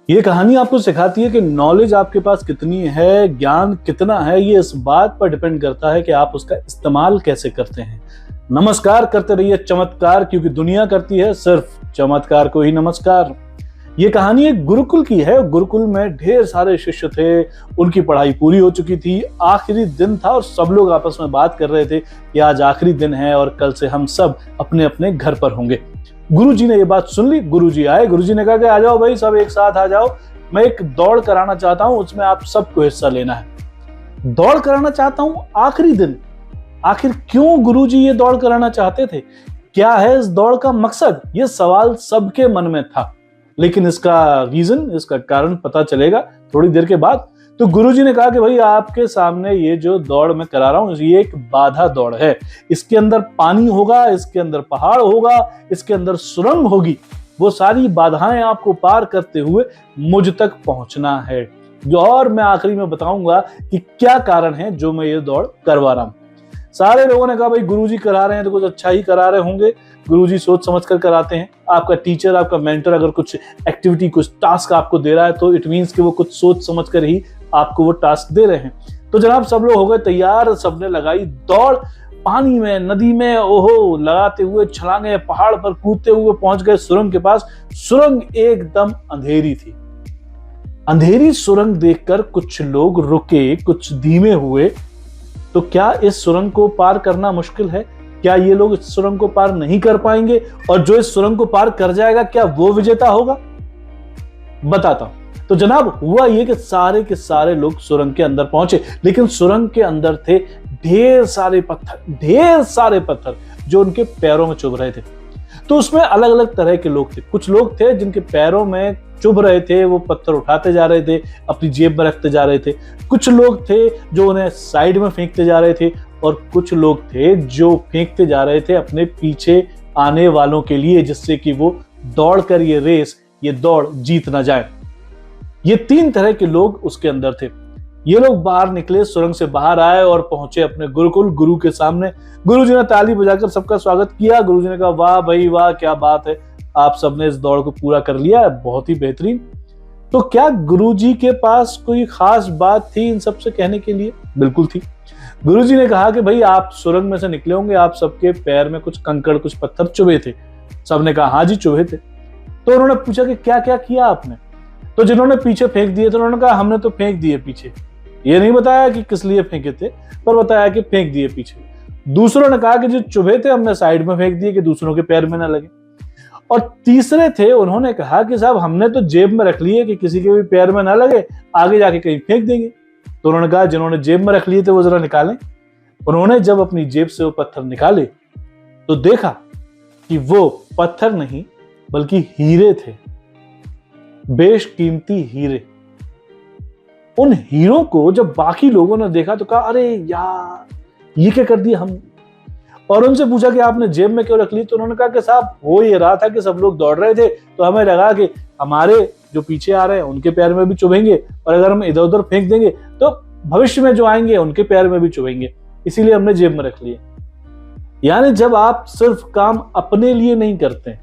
ये कहानी आपको सिखाती है कि नॉलेज आपके पास कितनी है, ज्ञान कितना है, ये इस बात पर डिपेंड करता है कि आप उसका इस्तेमाल कैसे करते हैं। नमस्कार करते रहिए चमत्कार, क्योंकि दुनिया करती है सिर्फ चमत्कार को ही नमस्कार। ये कहानी एक गुरुकुल की है। गुरुकुल में ढेर सारे शिष्य थे, उनकी पढ़ाई पूरी हो चुकी थी, आखिरी दिन था और सब लोग आपस में बात कर रहे थे कि आज आखिरी दिन है और कल से हम सब अपने अपने घर पर होंगे। गुरुजी ने ये बात सुन ली। गुरुजी आए, गुरुजी ने कहा कि आ जाओ भाई, सब एक साथ आ जाओ, मैं एक दौड़ कराना चाहता हूं, उसमें आप सबको हिस्सा लेना है। दौड़ कराना चाहता हूं आखिरी दिन। आखिर क्यों गुरुजी ये दौड़ कराना चाहते थे? क्या है इस दौड़ का मकसद? ये सवाल सबके मन में था, लेकिन इसका रीजन, इसका कारण पता चलेगा थोड़ी देर के बाद। तो गुरुजी ने कहा कि भाई आपके सामने ये जो दौड़ मैं करा रहा हूं, ये एक बाधा दौड़ है। इसके अंदर पानी होगा, इसके अंदर पहाड़ होगा, इसके अंदर सुरंग होगी। वो सारी बाधाएं आपको पार करते हुए मुझ तक पहुंचना है। और मैं आखिरी में बताऊंगा कि क्या कारण है जो मैं ये दौड़ करवा रहा हूं। सारे लोगों ने कहा भाई गुरुजी करा रहे हैं तो कुछ अच्छा ही करा रहे होंगे, गुरुजी सोच समझ कर कराते हैं। आपका टीचर, आपका मेंटर अगर कुछ एक्टिविटी, कुछ टास्क आपको दे रहा है तो इट मींस कि वो कुछ सोच समझ कर ही आपको वो टास्क दे रहे हैं। तो जनाब सब लोग हो गए तैयार, सबने लगाई दौड़। पानी में, नदी में ओहो लगाते हुए, छलांगे, पहाड़ पर कूदते हुए पहुंच गए सुरंग के पास। सुरंग एकदम अंधेरी थी। अंधेरी सुरंग देखकर कुछ लोग रुके, कुछ धीमे हुए। तो क्या इस सुरंग को पार करना मुश्किल है? क्या ये लोग इस सुरंग को पार नहीं कर पाएंगे? और जो इस सुरंग को पार कर जाएगा, क्या वो विजेता होगा? बताता हूं। तो जनाब हुआ ये कि सारे के सारे लोग सुरंग के अंदर पहुंचे, लेकिन सुरंग के अंदर थे ढेर सारे पत्थर जो उनके पैरों में चुभ रहे थे। तो उसमें अलग अलग तरह के लोग थे। कुछ लोग थे जिनके पैरों में चुभ रहे थे, वो पत्थर उठाते जा रहे थे, अपनी जेब में रखते जा रहे थे। कुछ लोग थे जो उन्हें साइड में फेंकते जा रहे थे, और कुछ लोग थे जो फेंकते जा रहे थे अपने पीछे आने वालों के लिए, जिससे कि वो दौड़ कर ये रेस, ये दौड़ जीत ना जाए। ये तीन तरह के लोग उसके अंदर थे। ये लोग बाहर निकले, सुरंग से बाहर आए और पहुंचे अपने गुरुकुल, गुरु के सामने। गुरुजी ने ताली बजाकर सबका स्वागत किया। गुरुजी ने कहा वाह भाई वाह, क्या बात है, आप सबने इस दौड़ को पूरा कर लिया है, बहुत ही बेहतरीन। तो क्या गुरुजी के पास कोई खास बात थी इन सबसे कहने के लिए? बिल्कुल थी। गुरुजी ने कहा कि भाई आप सुरंग में से निकले होंगे, आप सबके पैर में कुछ कंकड़, कुछ पत्थर चुभे थे। सबने कहा हाँ जी चुभे थे। तो उन्होंने पूछा कि क्या क्या किया आपने? तो जिन्होंने पीछे फेंक दिए थे उन्होंने कहा हमने तो फेंक दिए पीछे। ये नहीं बताया कि किस लिए फेंके थे, पर बताया कि फेंक दिए पीछे। दूसरों ने कहा कि जो चुभे थे हमने साइड में फेंक दिए कि दूसरों के पैर में ना लगे। और तीसरे थे, उन्होंने कहा कि साहब हमने तो जेब में रख लिए कि किसी के भी पैर में ना लगे, आगे जाके कहीं फेंक देंगे। तो उन्होंने कहा जिन्होंने जेब में रख लिए थे वो जरा निकालें। उन्होंने जब अपनी जेब से वो पत्थर निकाले तो देखा कि वो पत्थर नहीं बल्कि हीरे थे, बेशकीमती हीरे। उन हीरों को जब बाकी लोगों ने देखा तो कहा अरे यार ये क्या कर दिया हम। और उनसे पूछा कि आपने जेब में क्यों रख ली? तो उन्होंने कहा कि साहब हो ये रहा था कि सब लोग दौड़ रहे थे तो हमें लगा कि हमारे जो पीछे आ रहे हैं उनके पैर में भी चुभेंगे, और अगर हम इधर उधर फेंक देंगे तो भविष्य में जो आएंगे उनके पैर में भी चुभेंगे, इसीलिए हमने जेब में रख लिए। यानी जब आप सिर्फ काम अपने लिए नहीं करते,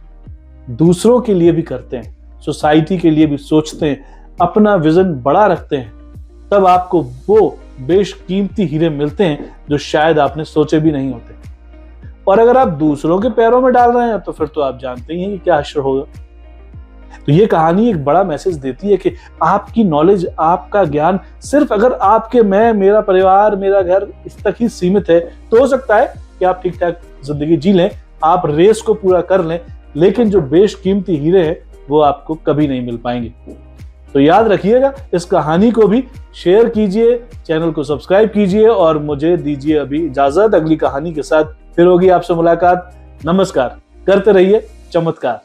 दूसरों के लिए भी करते हैं, सोसाइटी के लिए भी सोचते हैं, अपना विजन बड़ा रखते हैं, तब आपको वो बेशकीमती हीरे मिलते हैं जो शायद आपने सोचे भी नहीं होते। और अगर आप दूसरों के पैरों में डाल रहे हैं तो फिर तो आप जानते ही हैं कि क्या हश्र होगा। तो ये कहानी एक बड़ा मैसेज देती है कि आपकी नॉलेज, आपका ज्ञान सिर्फ अगर आपके, मैं, मेरा परिवार, मेरा घर इस तक ही सीमित है तो हो सकता है कि आप ठीक ठाक जिंदगी जी लें, आप रेस को पूरा कर लें, लेकिन जो बेशकीमती हीरे हैं वो आपको कभी नहीं मिल पाएंगे। तो याद रखिएगा, इस कहानी को भी शेयर कीजिए, चैनल को सब्सक्राइब कीजिए और मुझे दीजिए अभी इजाजत। अगली कहानी के साथ फिर होगी आपसे मुलाकात। नमस्कार, करते रहिए चमत्कार।